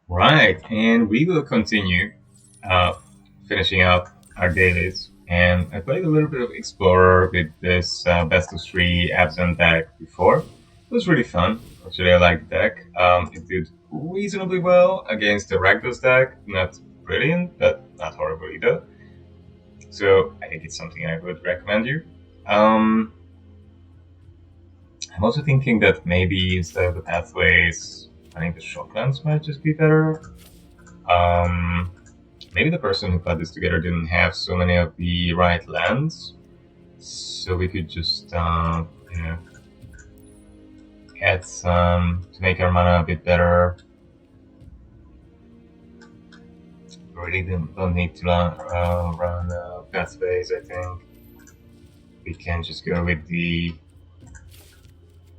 Right, and we will continue uh, finishing up our dailies. And I played a little bit of Explorer with this best of three Abzan deck before. It was really fun. Actually, I like the deck. It did reasonably well against the Rakdos deck. Not brilliant, but not horrible either. So I think it's something I would recommend you. Um, I'm also thinking that maybe instead of the pathways, I think the shocklands might just be better. Um, Maybe the person who put this together didn't have so many of the right lands, so we could just you know, add some to make our mana a bit better. We really don't need to run pathways. I think we can just go with the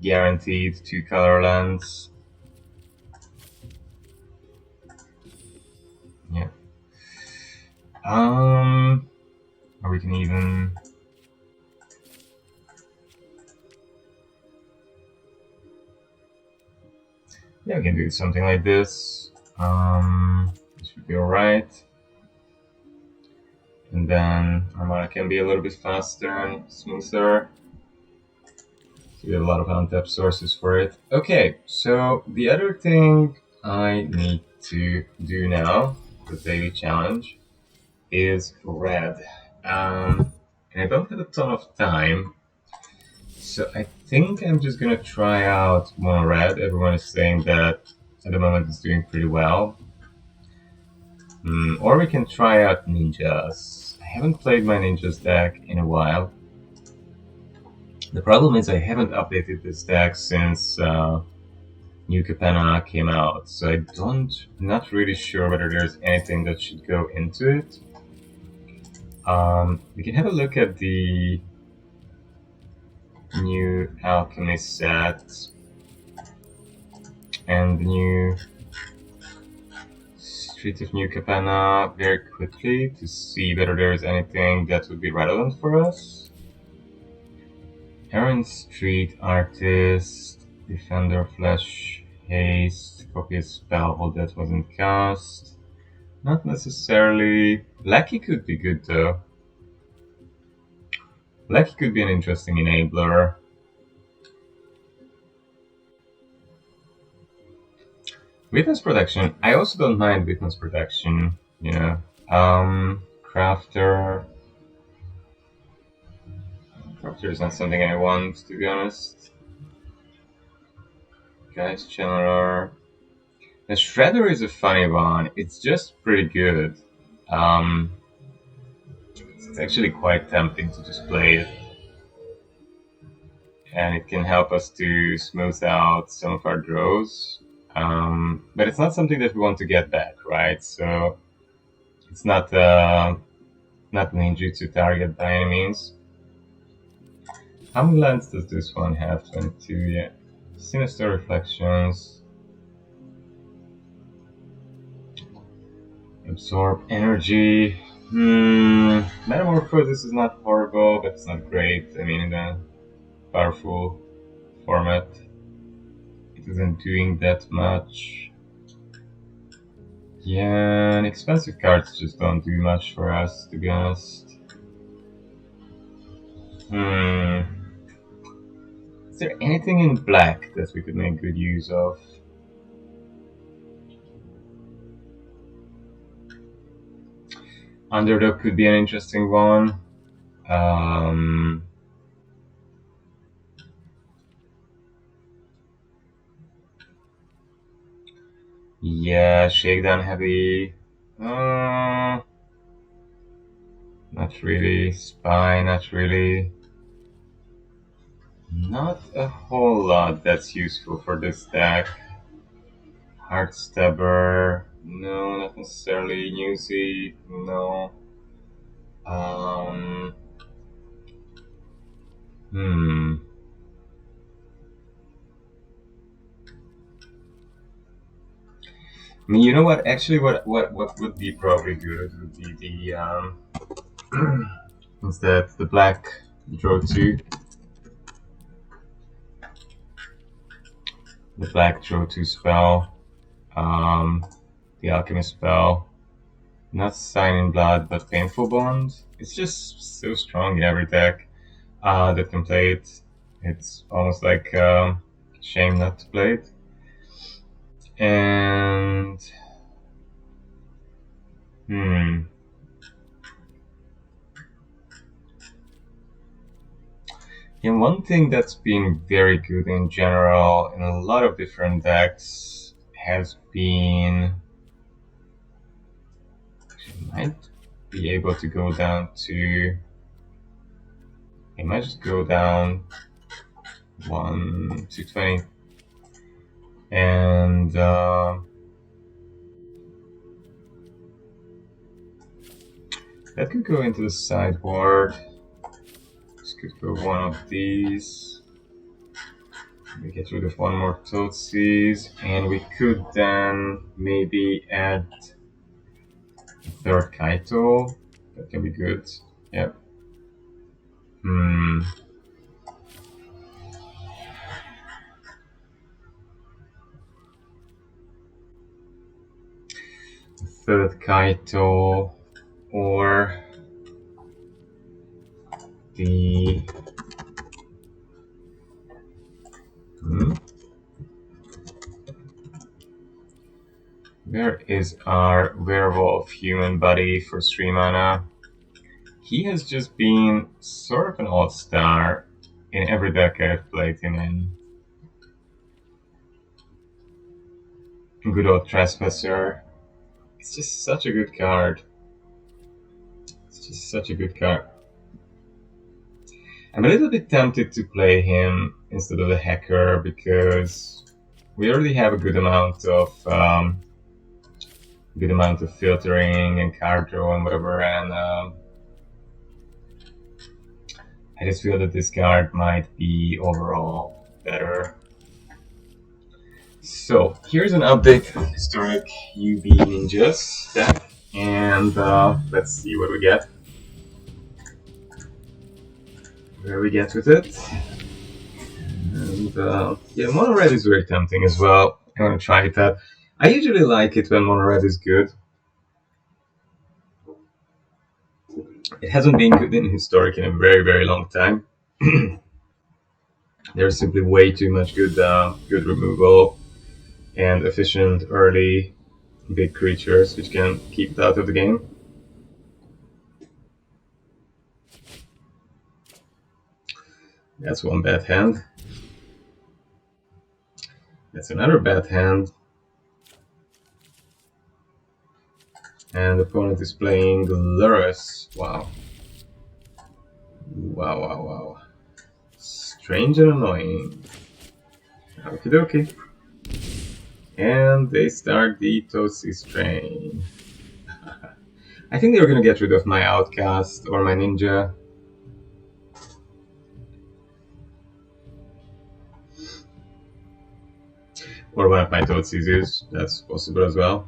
guaranteed 2-color lands. Yeah. Or we can even we can do something like this. This should be alright. And then our mana can be a little bit faster and smoother. So we have a lot of untapped sources for it. Okay, so the other thing I need to do now, the daily challenge, is red. And I don't have a ton of time, so I think I'm just gonna try out MonoR. Everyone is saying that at the moment it's doing pretty well. Or we can try out ninjas. I haven't played my ninjas deck in a while. The problem is I haven't updated this deck since New Capenna came out, so not really sure whether there's anything that should go into it. We can have a look at the new Alchemist set and the new Street of New Capenna very quickly to see whether there's anything that would be relevant for us. Aaron Street Artist, Defender Flash Haste, copy a spell that wasn't cast. Not necessarily. Blacky could be good though. Blacky could be an interesting enabler. Witness Protection. I also don't mind Witness Protection, you know. Crafter. Crafter is not something I want, to be honest. Guys, Channeler. The Shredder is a funny one. It's just pretty good. It's actually quite tempting to just play it. And it can help us to smooth out some of our draws. But it's not something that we want to get back, right? So it's not ninjutsu target by any means. How many lands does this one have? 22, yeah. Sinister Reflections. Absorb Energy. Metamorphosis is not horrible, but it's not great. I mean, in a powerful format, it isn't doing that much. Yeah, and expensive cards just don't do much for us, to be honest. Is there anything in black that we could make good use of? Underdog could be an interesting one. Yeah, Shakedown Heavy. Not really. Spy, not really. Not a whole lot that's useful for this deck. Heartstabber. No, not necessarily. Newsy. No. I mean, you know what? Actually, what would be probably good would be the instead the black draw 2. The black draw 2 spell. the alchemy spell. Not Signing Blood, but Painful Bond. It's just so strong in every deck that can play it. It's almost like shame not to play it. And and one thing that's been very good in general in a lot of different decks has been, I might be able to go down to, I might just go down 220, and that could go into the sideboard. This could go one of these. We get rid of one more Toadsies, and we could then maybe add a third Kaito. That can be good. Yep. Third Kaito, or the where is our werewolf human buddy for 3 mana? He has just been sort of an all-star in every deck I've played him in. Good old Trespasser. It's just such a good card. It's just such a good card. I'm a little bit tempted to play him instead of the hacker because we already have a good amount of filtering and card draw and whatever, and I just feel that this card might be overall better. So here's an update from historic UB Ninjas deck, and let's see what we get. Where we get with it. And yeah, MonoR is very tempting as well. I want to try it out. I usually like it when MonoR is good. It hasn't been good in historic in a very, very long time. There's simply way too much good removal and efficient early big creatures which can keep it out of the game. That's one bad hand. That's another bad hand. And the opponent is playing Lurrus. Wow. Wow, wow, wow. Strange and annoying. Okie dokie. And they start the Toadsies train. I think they were gonna get rid of my Outcast or my Ninja. Or one of my Toadsies, that's possible as well.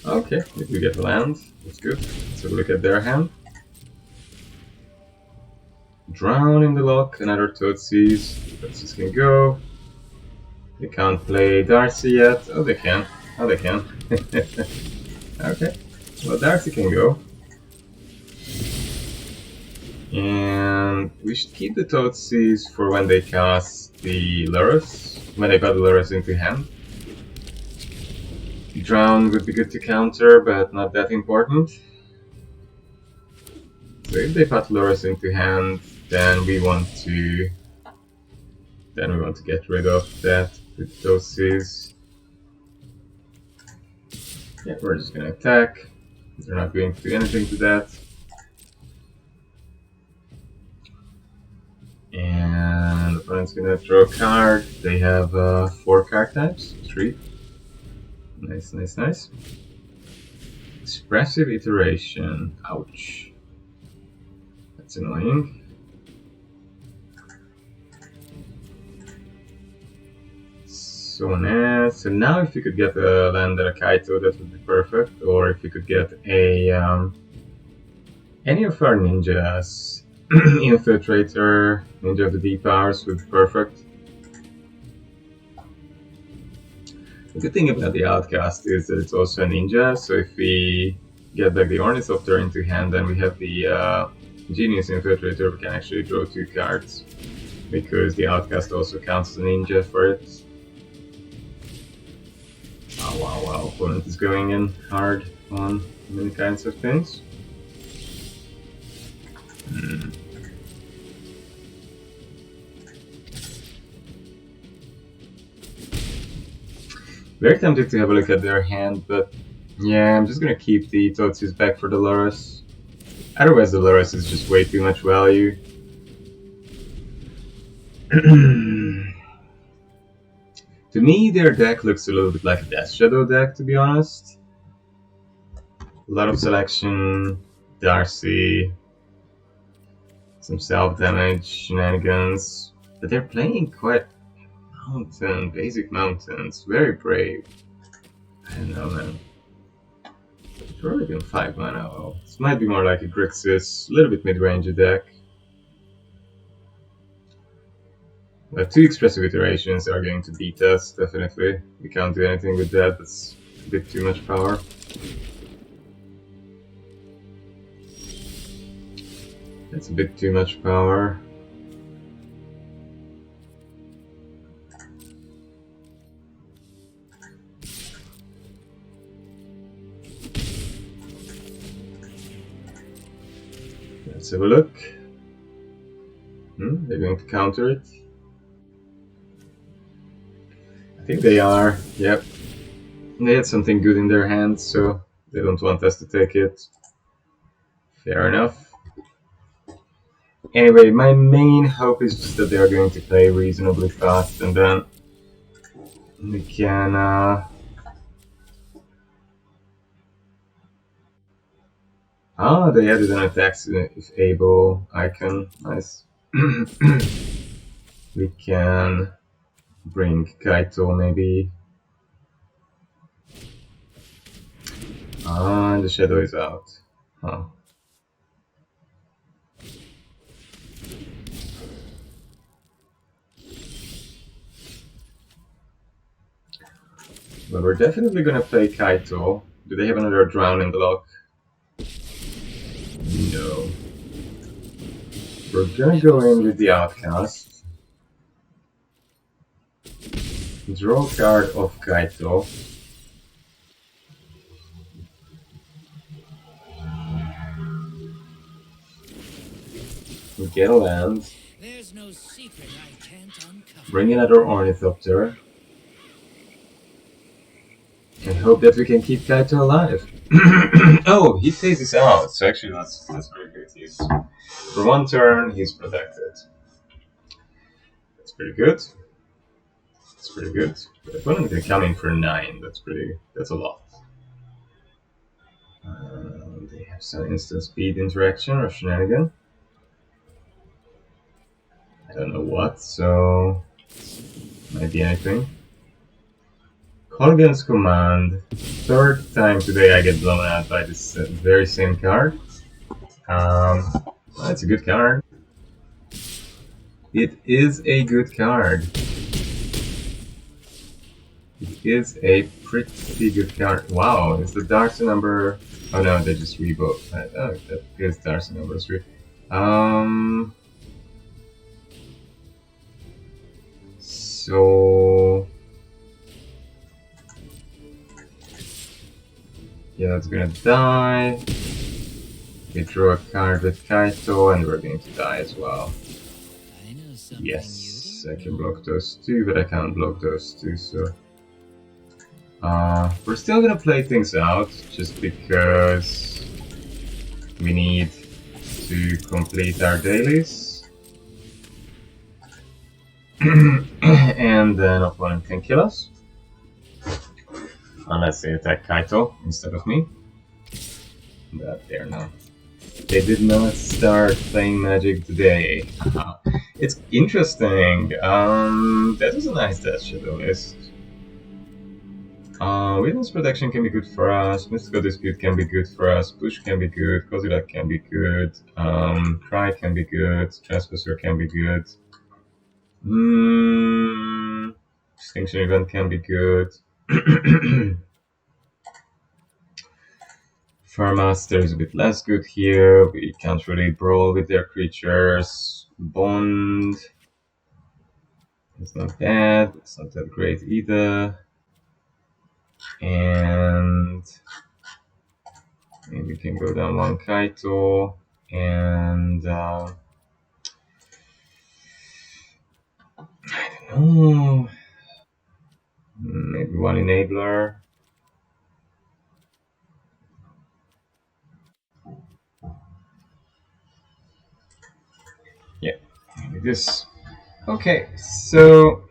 Okay, if we get land, that's good. Let's have a look at their hand. Drown in the lock, another Toadsies. Toadsies can go. They can't play Darcy yet. Oh, they can. Oh, they can. Okay, well, Darcy can go. And we should keep the Toadsies for when they cast the Lurrus, when they got the Lurrus into hand. Drown would be good to counter, but not that important. So if they put Lurrus into hand, then we want to get rid of that with Toadsies. Yeah, we're just gonna attack. They're not going to do anything to that. And the opponent's gonna draw a card. They have 4 card types, 3. Nice, nice, nice. Expressive Iteration. Ouch. That's annoying. So now if you could get a land and a Kaito, that would be perfect. Or if you could get a any of our ninjas. Infiltrator, Ninja of the Deep Powers would be perfect. The good thing about the Outcast is that it's also a ninja, so if we get back the Ornithopter into hand, then we have the Genius Infiltrator, we can actually draw 2 cards, because the Outcast also counts as a ninja for it. Oh wow, wow, opponent is going in hard on many kinds of things. Very tempted to have a look at their hand, but yeah, I'm just gonna keep the Totsu's back for the Loras. Otherwise the Loras is just way too much value. To me, their deck looks a little bit like a Death Shadow deck, to be honest. A lot of selection, Darcy, some self-damage, shenanigans, but they're playing quite mountain, basic mountains, very brave. I don't know, man. They're already on 5 mana. Oh, this might be more like a Grixis, a little bit mid-range deck. But 2 expressive iterations are going to beat us, definitely. We can't do anything with that, that's a bit too much power. That's a bit too much power. Let's have a look. They're going to counter it. I think they are, yep. They had something good in their hands, so they don't want us to take it. Fair enough. Anyway, my main hope is just that they are going to play reasonably fast, and then we can they added an attack if able icon. Nice. We can bring Kaito maybe. The shadow is out. Huh. But we're definitely gonna play Kaito. Do they have another drown in the lock? No. We're gonna go in with the Outcast. Draw a card of Kaito. We get a land. There's no secret I can't uncover. Bring another Ornithopter. And hope that we can keep Kaito alive. Oh, he phases out, so actually that's very good. He's, for 1 turn, he's protected. That's pretty good. That's pretty good. The opponent can come in for 9, that's a lot. They have some instant speed interaction or shenanigan. I don't know what, so might be anything. Colgan's Command. 3rd time today I get blown out by this very same card. Well, it's a good card. It is a good card. It is a pretty good card. Wow, is the Darcy number... Oh no, they just reboot. Oh, that is Darcy number 3. So... yeah, that's gonna die. We draw a card with Kaito, and we're going to die as well. Yes, I can block those 2, but I can't block those 2, so... we're still gonna play things out, just because we need to complete our dailies. And then opponent can kill us. Unless they attack Kaito instead of me. But they're not. They did not start playing Magic today. It's interesting. That was a nice Death Shadow list. Witness Protection can be good for us. Mystical Dispute can be good for us. Push can be good. Kozilek can be good. Pride can be good. Trespasser can be good. Extinction Event can be good. Farmaster is a bit less good here. We can't really brawl with their creatures. Bond is not bad. It's not that great either. And maybe we can go down one Kaito. And I don't know. Maybe one Enabler. Yeah, maybe this. Okay, so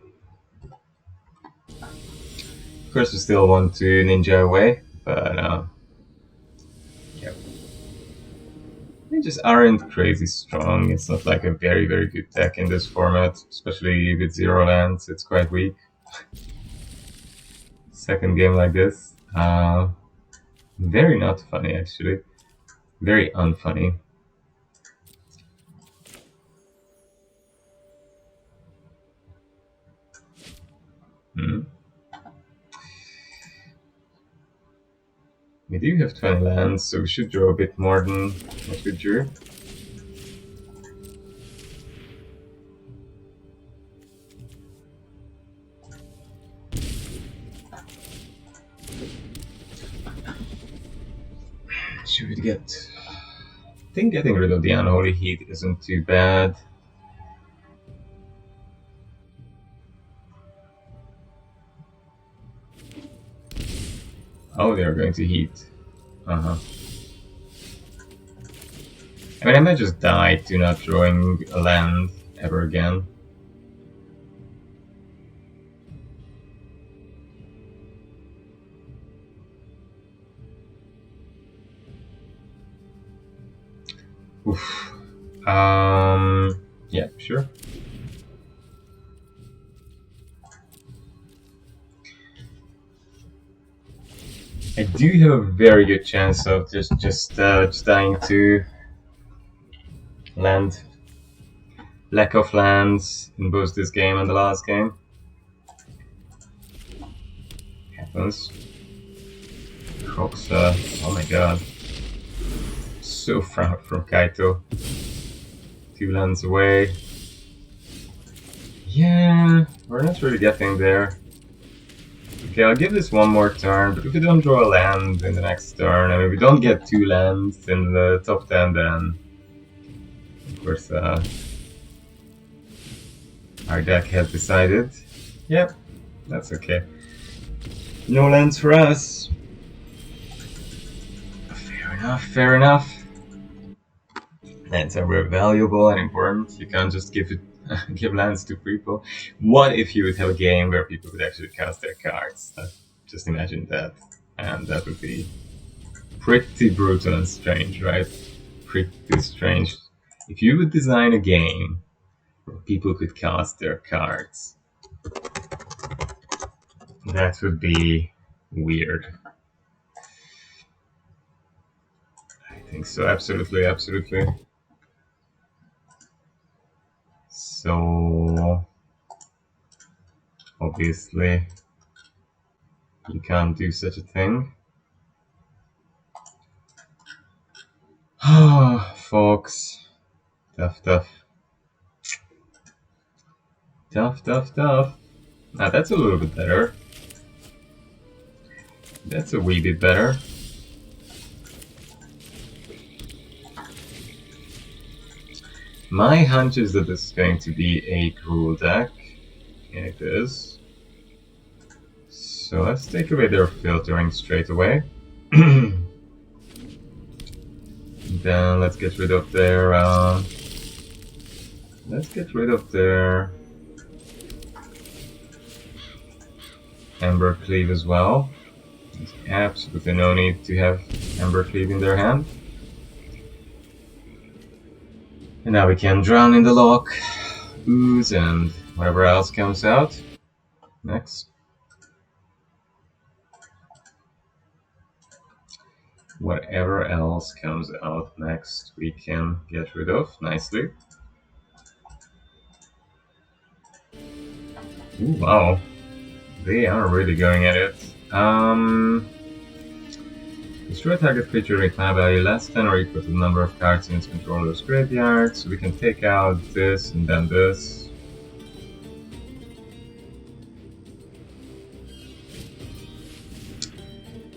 of course we still want to ninja away, but yeah, they just aren't crazy strong. It's not like a very good deck in this format, especially with 0 lands. It's quite weak. Second game like this, very not funny actually, very unfunny. Hmm. We do have 20 lands, so we should draw a bit more than what we drew. Should we get... I think getting rid of the Unholy Heat isn't too bad. Oh, they're going to heat. I mean, I might just die to not drawing a land ever again. Oof. Yeah, sure. I do have a very good chance of just dying to land. Lack of lands in both this game and the last game. Happens. Croxa, oh my god. So far from Kaito. 2 lands away. Yeah, we're not really getting there. Okay, I'll give this one more turn, but if we don't draw a land in the next turn, and if we don't get 2 lands in the top 10, then of course our deck has decided. Yep, that's okay. No lands for us. Fair enough, fair enough. Lands are very valuable and important. You can't just give lands to people. What if you would have a game where people could actually cast their cards? Just imagine that, and that would be pretty brutal and strange, right? Pretty strange. If you would design a game where people could cast their cards, that would be weird. I think so, absolutely, absolutely. So, obviously, you can't do such a thing. Ah, folks. Tough. Now that's a little bit better. That's a wee bit better. My hunch is that this is going to be a cruel deck. And it is. So let's take away their filtering straight away. Then let's get rid of their Ember Cleave as well. There's absolutely no need to have Ember Cleave in their hand. And now we can drown in the lock, ooze, and whatever else comes out. Next. Whatever else comes out next, we can get rid of nicely. Ooh, wow. They are really going at it. Destroy target creature with mana value less than or equal to the number of cards in its controller's graveyard. So we can take out this and then this.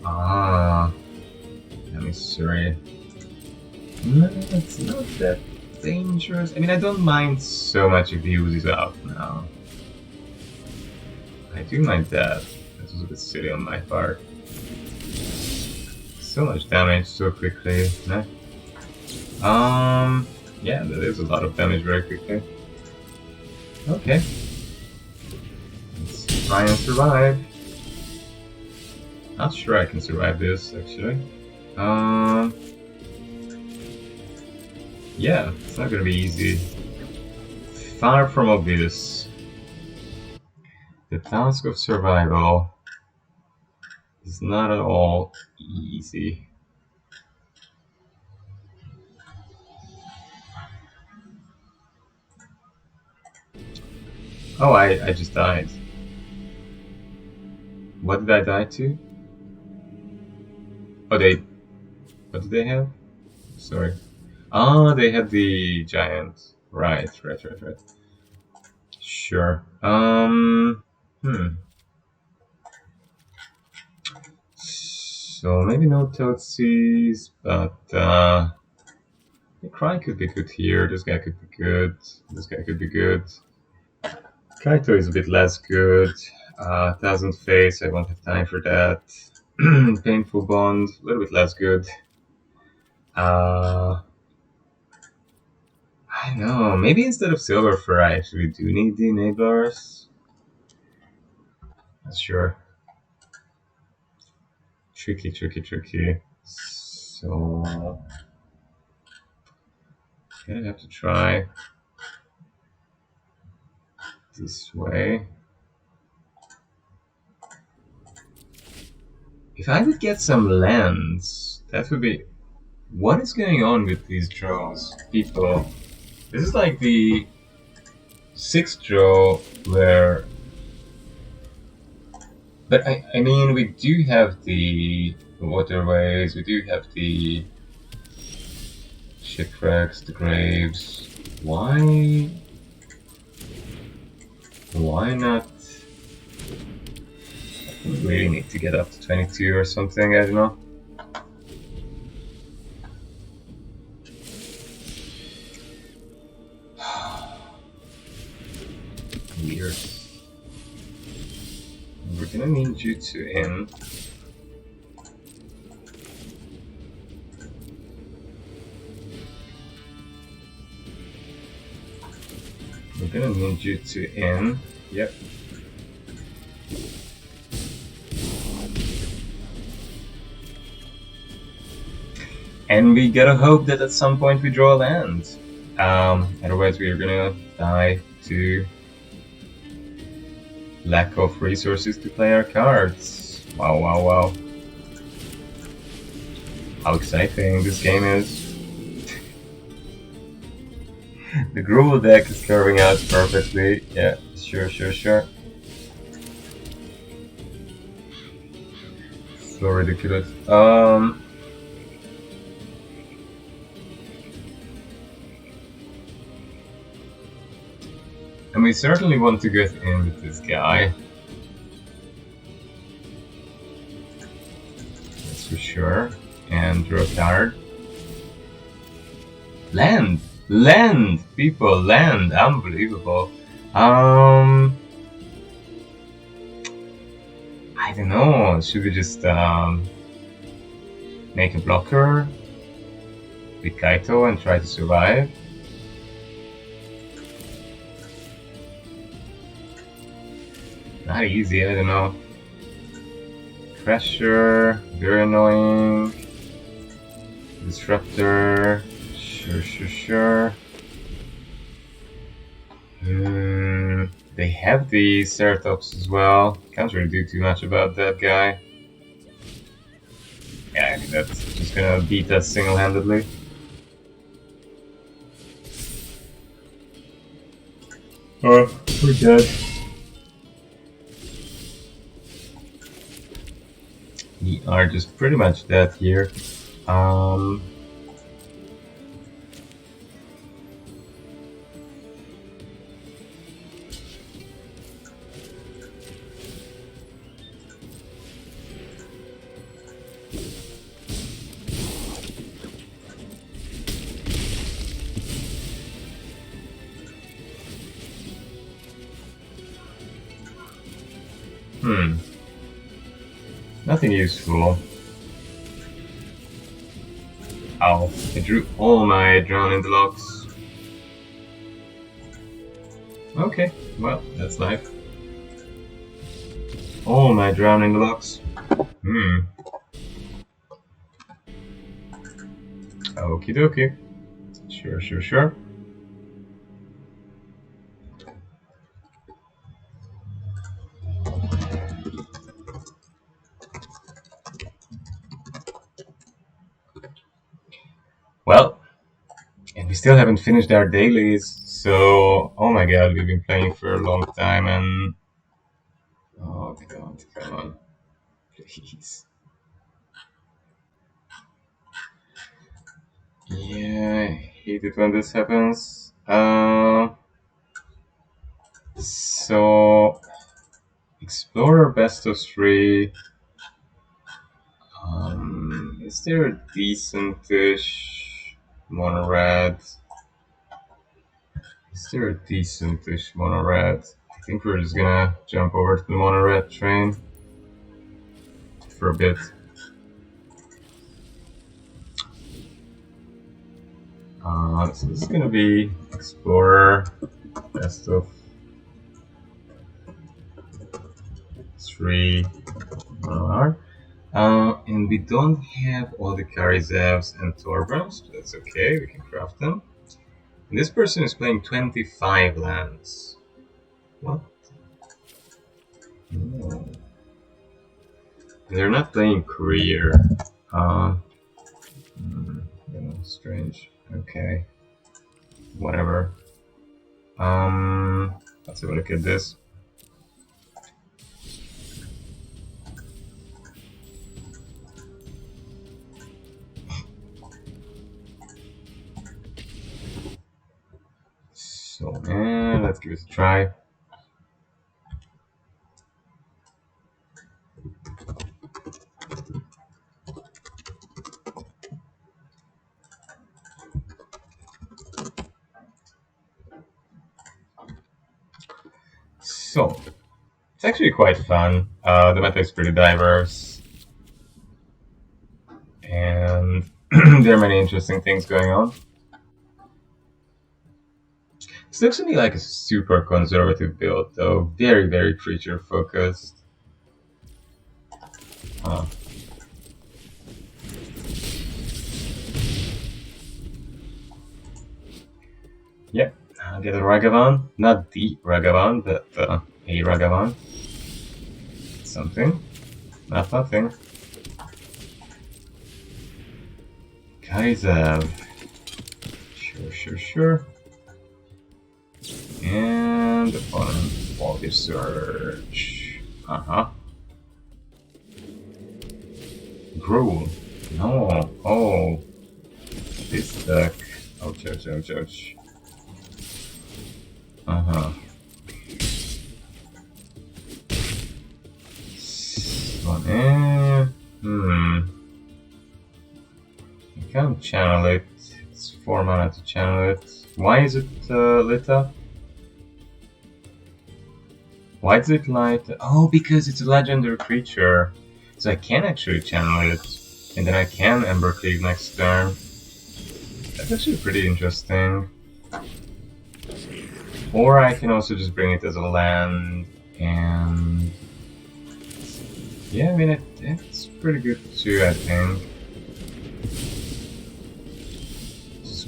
Ah, emissary. No, it's not that dangerous. I mean, I don't mind so much if he uses out now. I do mind that. That was a bit silly on my part. So much damage so quickly. No? Yeah, that is a lot of damage very quickly. Okay. Let's try and survive. Not sure I can survive this, actually. Yeah, it's not gonna be easy. Far from obvious. The task of survival is not at all easy. Oh, I just died. What did I die to? Oh, what did they have? Sorry. Ah, they had the giant. Right. Sure. So maybe no Toadsies, but the Cry could be good here. This guy could be good. This guy could be good. Kaito is a bit less good. Thousand Face, I won't have time for that. Painful Bond, a little bit less good. I know, maybe instead of Silver Fur I actually do need the enablers. Not sure. Tricky. So gonna have to try this way. If I could get some lands, that would be... What is going on with these draws, people? This is like the 6th draw where... But I mean, we do have the waterways, we do have the shipwrecks, the graves. Why not? We really need to get up to 22 or something, I don't know. Weird. We're gonna need you to in. We're gonna need you to in. Yep. And we gotta hope that at some point we draw a land. Otherwise we are gonna die to lack of resources to play our cards. Wow. How exciting this game is. The Gruel deck is carving out perfectly. Yeah, sure. So ridiculous. And we certainly want to get in with this guy. That's for sure. And draw a card. Land! People, land! Unbelievable. I don't know. Should we just make a blocker with Kaito and try to survive? Not easy, I don't know. Pressure, very annoying. Disruptor, sure. They have the Ceratops as well. Can't really do too much about that guy. Yeah, I mean that's just gonna beat us single-handedly. Oh, we're dead. We are just pretty much dead here. Nothing useful. Oh, I drew all my drowning locks. Okay, well, that's life. All my drowning locks. Okie dokie. Sure. Well, and we still haven't finished our dailies, so oh my god, we've been playing for a long time and oh god, come on, please. Yeah, I hate it when this happens. So Explorer best of 3. Is there a decent-ish mono-red? Is there a decent-ish mono-red? I think we're just gonna jump over to the mono-red train for a bit. So this is gonna be Explorer best of 3 MonoR. And we don't have all the Karizevs and Torbrams, but that's okay, we can craft them. And this person is playing 25 lands. What? Oh. They're not playing career. Strange. Okay. Whatever. Let's have a look at this. So, let's give it a try. So, it's actually quite fun. The meta is pretty diverse. And there are many interesting things going on. This looks to me like a super conservative build, though. Very, very creature focused. Yep, I'll get a Ragavan. Not the Ragavan, but a Ragavan. Something. Not nothing. Kaiser. Sure. And opponent quality search. Gruel. No. Oh. This deck. Ouch. I can't channel it. It's 4 mana to channel it. Why is it lit up? Why is it light? Oh, because it's a legendary creature. So I can actually channel it. And then I can Embercleave next turn. That's actually pretty interesting. Or I can also just bring it as a land and... yeah, I mean, it's pretty good too, I think. Just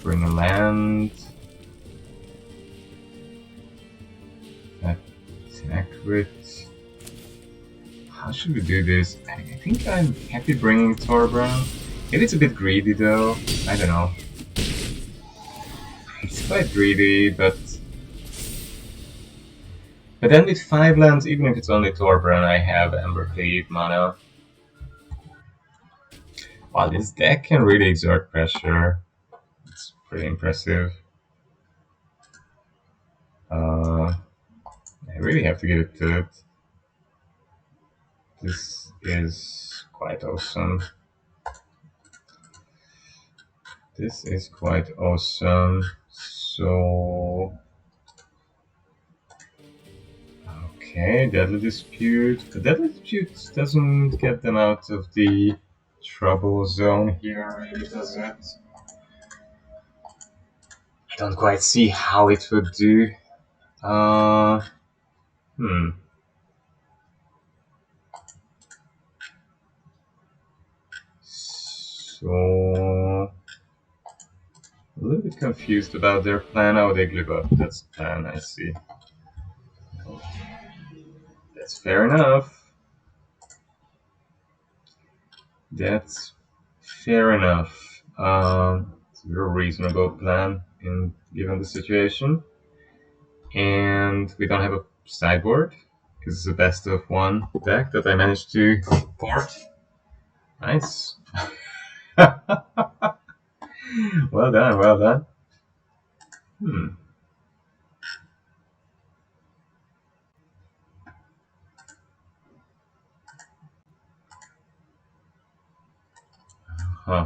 bring a land. Attack with... how should we do this? I think I'm happy bringing Torbran. Maybe it's a bit greedy though, I don't know. It's quite greedy, but then with 5 lands, even if it's only Torbran, I have Embercleave mana. Wow, this deck can really exert pressure. It's pretty impressive. I really have to give it to it. This is quite awesome. This is quite awesome. So, okay, Deadly Dispute. The Deadly Dispute doesn't get them out of the trouble zone here, really, does it? I don't quite see how it would do. Uh, hmm. So, a little bit confused about their plan. Oh, they give up. That's the plan, I see. That's fair enough. That's fair enough. It's a very reasonable plan given the situation. And we don't have a sideboard. This is a best of one deck that I managed to port. Nice. Well done, well done. Hmm. Huh.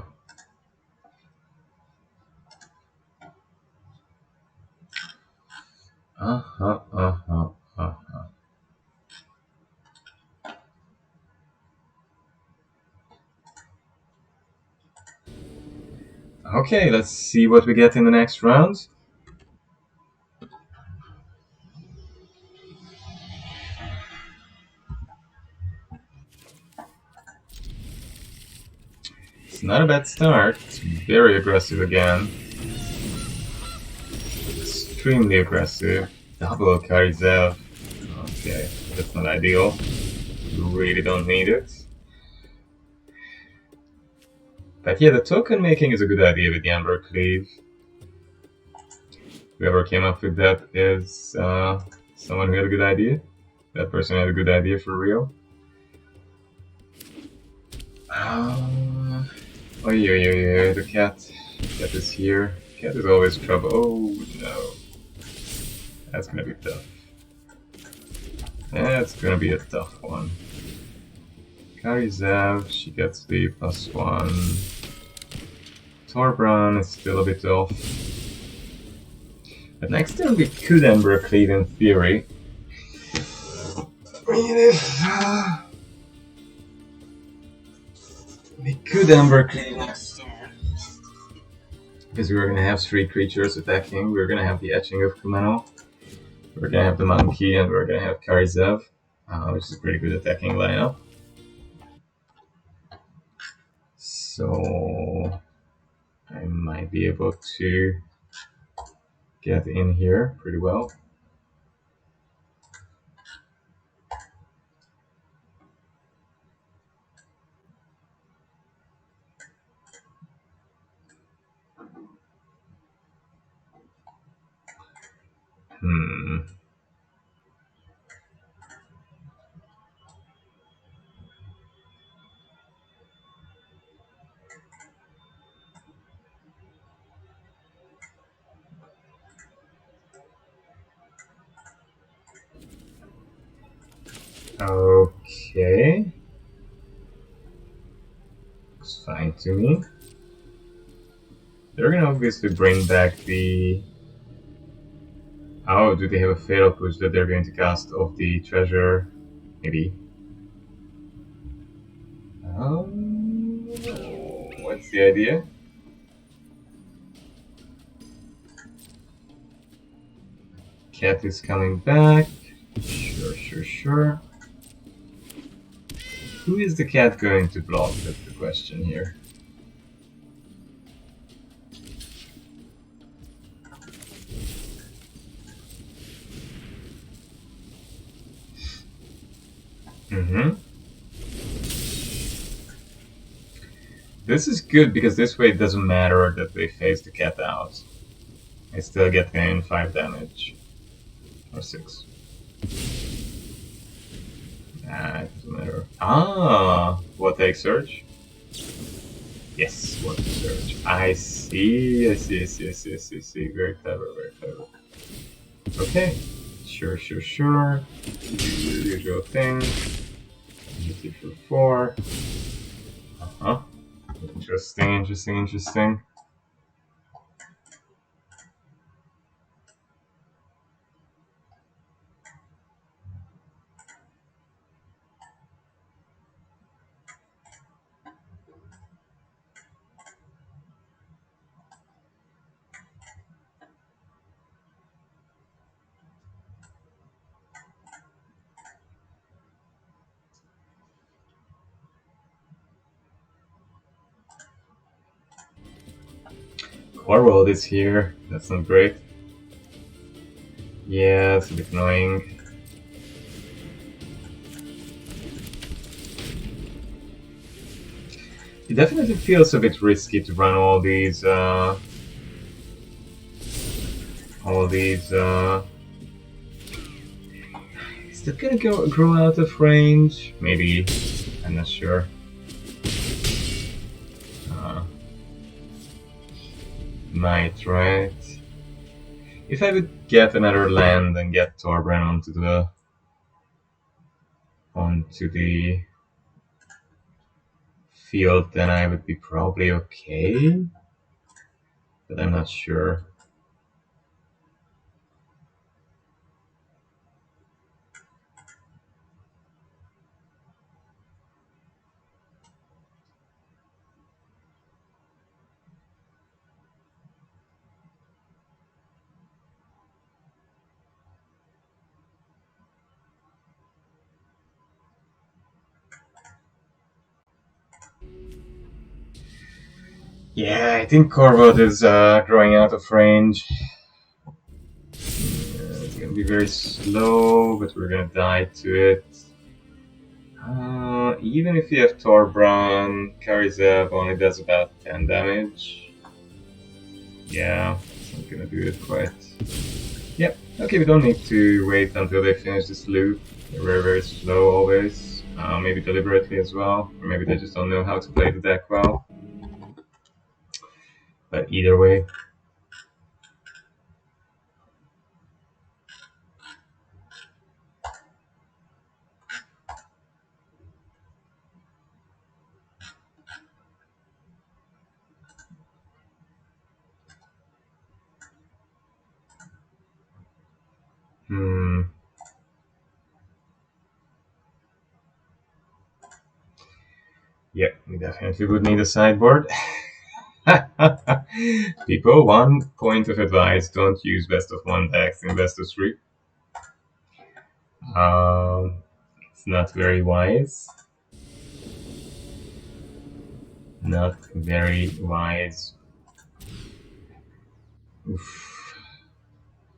Uh-huh, uh-huh, uh-huh. Okay, let's see what we get in the next round. It's not a bad start. It's very aggressive again. Extremely aggressive. Double Karizev. Okay, that's not ideal. You really don't need it. But yeah, the token making is a good idea with the Amber Cleave. Whoever came up with that is someone who had a good idea. That person had a good idea for real. Oh yeah, the cat. Cat is here. Cat is always trouble. Oh no. That's gonna be tough. That's gonna be a tough one. Karizev, she gets the +1. Torbran is still a bit off. But next turn we could Ember Cleave in theory. I mean, if we could Ember Cleave next turn. Because we were gonna have 3 creatures attacking, we were gonna have the Etching of Kumano, we were gonna have the Monkey, and we were gonna have Karizev, which is a pretty good attacking lineup. So I might be able to get in here pretty well. Okay. Looks fine to me. They're gonna obviously bring back the... Oh, do they have a Fatal Push that they're going to cast off the treasure? Maybe. What's the idea? Cat is coming back. Sure. Who is the cat going to block? That's the question here. This is good because this way it doesn't matter that they phase the cat out. I still get in 5 damage. Or 6. Nah, it doesn't matter. Ah, what takes Surge? What search? I see. Very clever, very clever. Okay. Sure. Do your usual thing. G for 4. Uh-huh. Interesting. Core world is here. That's not great. Yeah, it's a bit annoying. It definitely feels a bit risky to run all these is that gonna grow out of range? Maybe. I'm not sure. Might, right? If I would get another land and get Torbran onto the field, then I would be probably okay. But I'm not sure. Yeah, I think Corvod is growing out of range. It's gonna be very slow, but we're gonna die to it. Even if you have Torbran, Karizeb only does about 10 damage. Yeah, it's not gonna do it quite. Yep, okay, we don't need to wait until they finish this loop. They're very slow always. Maybe deliberately as well, or maybe they just don't know how to play the deck well. But either way. Yeah, we definitely would need a sideboard. People, one point of advice: don't use best of 1 decks in best of 3. It's not very wise. Not very wise. Oof.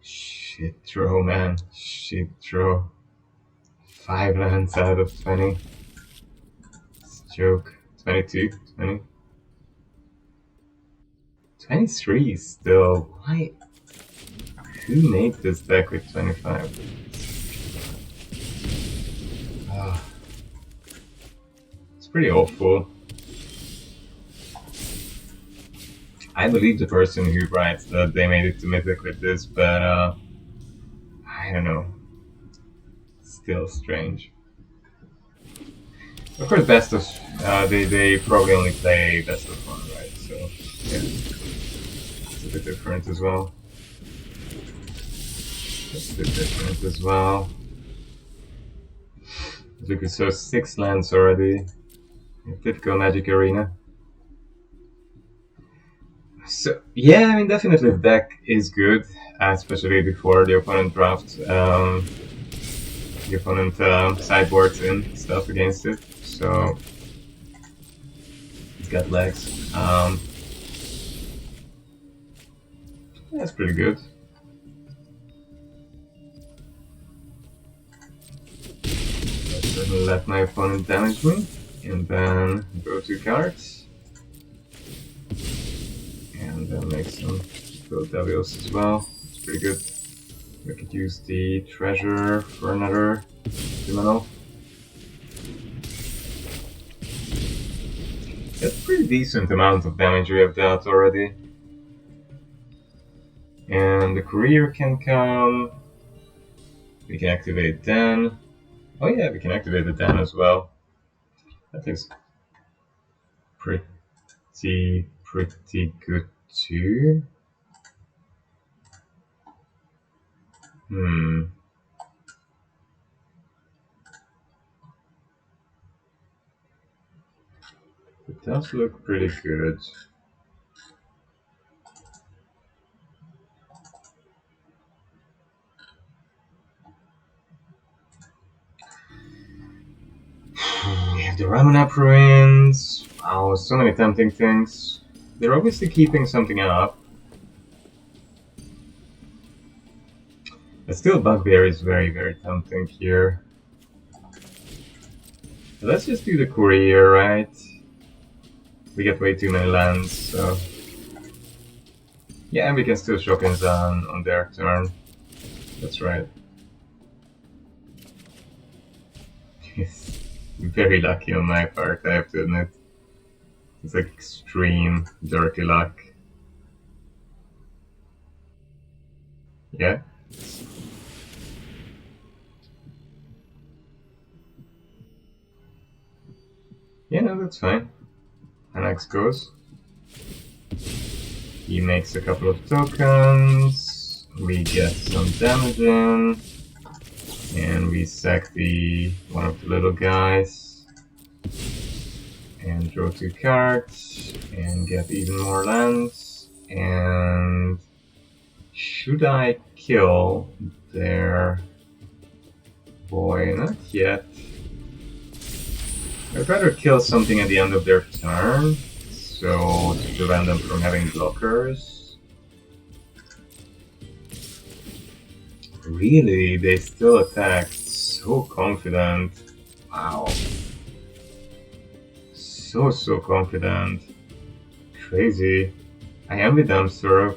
Shit throw, man. Shit throw. 5 lands out of 20. It's a joke. 22, 20. 23 still. Why? Who made this deck with 25? It's pretty awful. I believe the person who writes that they made it to Mythic with this, but I don't know. Still strange. Of course, best of they probably only play best of 1, right? So yeah, it's a bit different as well. Look, we saw 6 lands already. Typical Magic Arena. So yeah, I mean, definitely the deck is good, especially before the opponent draft. The opponent sideboards in stuff against it, so it's got legs. That's pretty good. Let's let my opponent damage me, and then go 2 cards. And then make some build devils as well. It's pretty good. We could use the treasure for another criminal. That's a pretty decent amount of damage we have dealt already. And the courier can come. We can activate Dan. Oh yeah, we can activate the Dan as well. That is pretty good too. It does look pretty good. We have the Ramen ruins. Wow, so many tempting things. They're obviously keeping something up. But still, Bugbear is very, very tempting here. Let's just do the courier, right? We get way too many lands, so... Yeah, and we can still Shokin Zan on their turn. That's right. It's very lucky on my part, I have to admit. It's like extreme dirty luck. Yeah? Yeah, no, that's fine. Anax goes. He makes a couple of tokens. We get some damage in. And we sack one of the little guys. And draw 2 cards. And get even more lands. And should I kill their boy? Not yet. I'd rather kill something at the end of their turn, so to prevent them from having blockers. Really? They still attack. So confident. Wow. So confident. Crazy. I envy them, sir.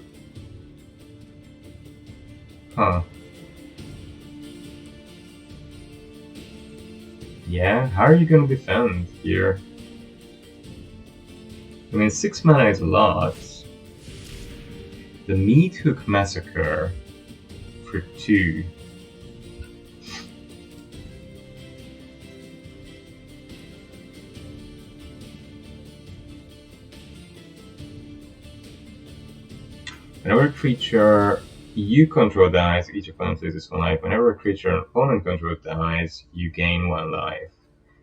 Huh. Yeah, how are you gonna defend here? I mean, 6 mana is a lot. The Meat Hook Massacre for 2. Whenever a creature you control dies, each opponent loses 1 life. Whenever a creature an opponent controls dies, you gain 1 life.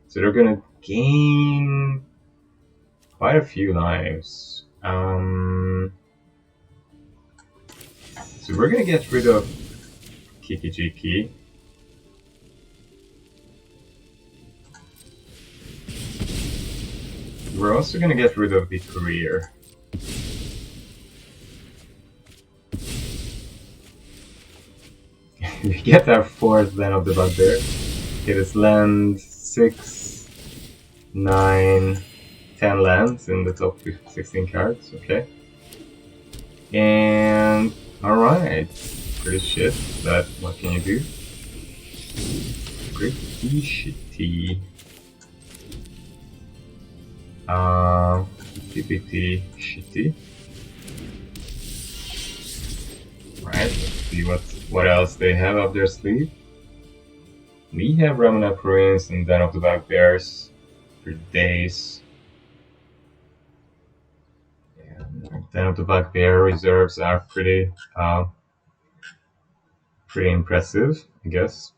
So they're gonna gain quite a few lives. So we're gonna get rid of Kiki. We're also gonna get rid of the courier. We get our 4th land of the Bugbear. It is land 6, 9, 10 lands in the top 16 cards, okay. And alright, pretty shit, but what can you do? Pretty shitty. PPT shitty. Right, let's see what else they have up their sleeve. We have Ramen ruins and Den of the Bugbears for days. Den of the Bugbear reserves are pretty impressive, I guess.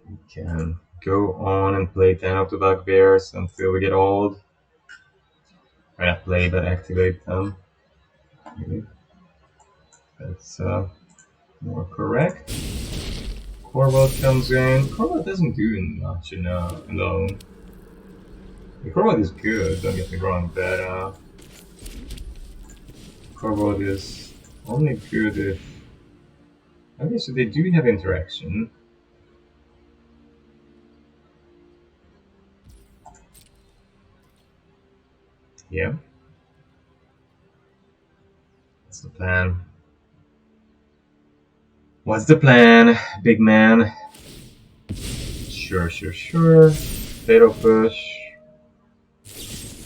We can go on and play Den of the Bugbears until we get old. Or not play, but activate them. Maybe. That's more correct. Corvold comes in. Corvold doesn't do much alone. The Corvold is good, don't get me wrong, but Corvold is only good if... Okay, so they do have interaction. Yeah. What's the plan? What's the plan, big man? Sure. Fatal push.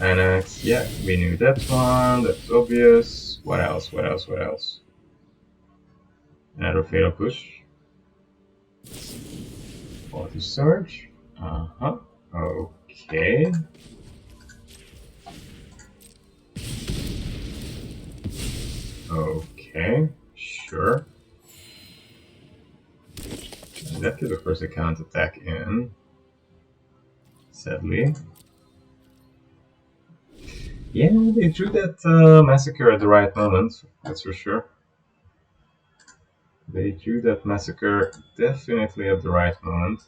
Annex, yeah, we knew that one, that's obvious. What else? Another fatal push. Auto surge. Uh-huh. Okay. Okay, sure. That is the first account attack in. Sadly. Yeah, they drew that massacre at the right moment, that's for sure. They drew that massacre definitely at the right moment.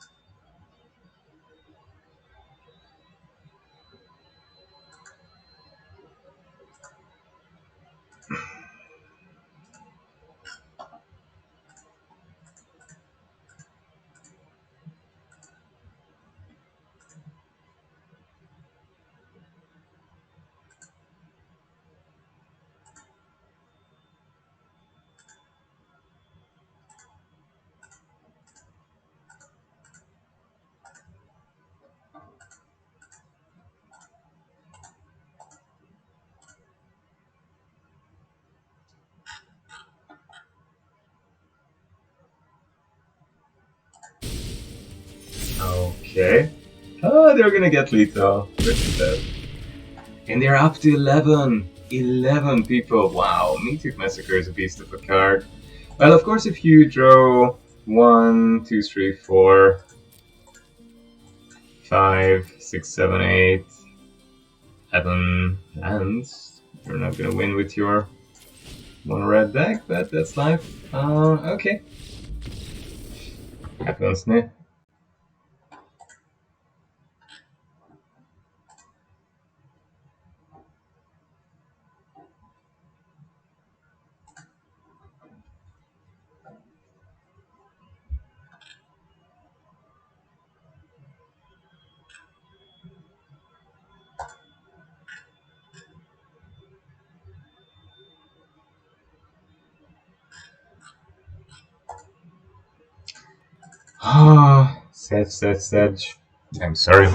Okay. Oh, they're gonna get lethal. Look at that. And they're up to 11. 11 people. Wow, Mythic Massacre is a beast of a card. Well, of course, if you draw 1, 2, 3, 4, 5, 6, 7, 8, 11 lands, you're not gonna win with your mono red deck, but that's life. Okay. Happens, ne? Ah, sad. I'm sorry.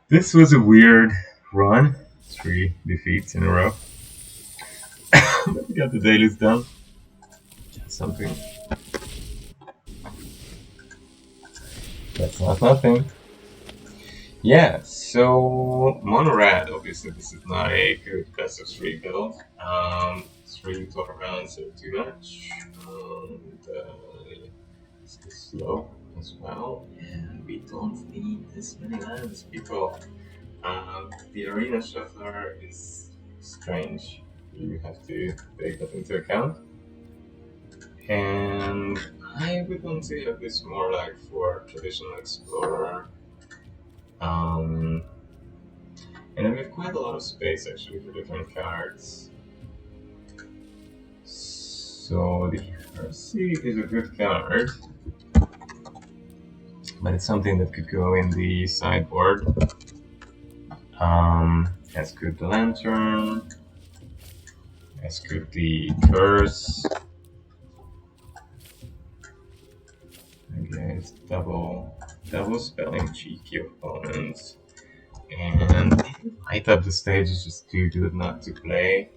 This was a weird run. 3 defeats in a row. But we got the dailies done. Something. That's not nothing. Yeah, so MonoR, obviously this is not a good best of 3 build. 3 total rounds are too much. It's too slow as well. And we don't need this many lands, people. The arena shuffler is strange. You have to take that into account. And I would want to have this more like for traditional Explorer. And then we have quite a lot of space actually for different cards. So the Hersey is a good card, but it's something that could go in the sideboard. As could the Lantern, as could the Curse. I guess double spelling cheeky opponents. And light up the stage is just too good not to play.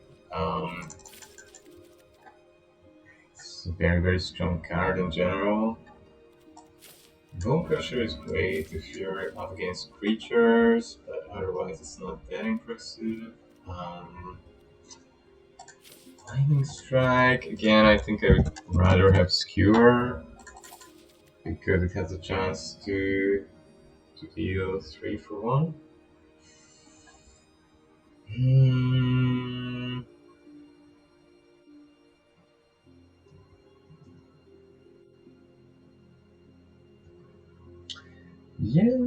It's a very strong card in general. Bone Crusher is great if you're up against creatures, but otherwise it's not that impressive. Lightning Strike, again, I think I would rather have Skewer, because it has a chance to deal 3 for 1. Yeah,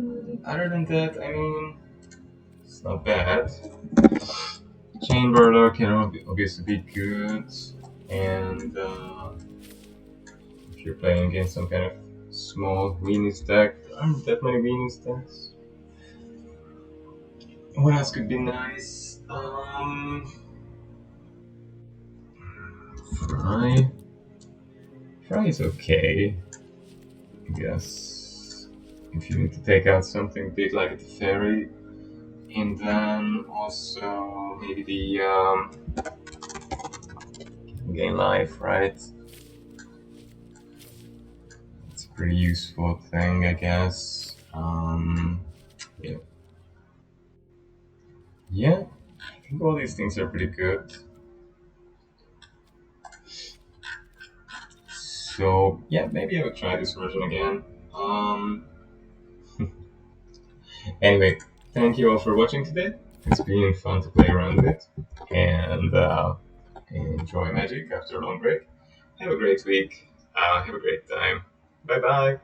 other than that, I mean, it's not bad. Chain Burrow can obviously be good, and if you're playing against some kind of small weenies deck, there aren't that many weenies decks. What else could be nice? Fry is okay. guess if you need to take out something big like the fairy, and then also maybe the gain life, right? It's a pretty useful thing, I guess. Yeah. Yeah, I think all these things are pretty good. So yeah, maybe I would try this version again. Anyway, thank you all for watching today. It's been fun to play around with it and enjoy Magic after a long break. Have a great week. Have a great time. Bye bye.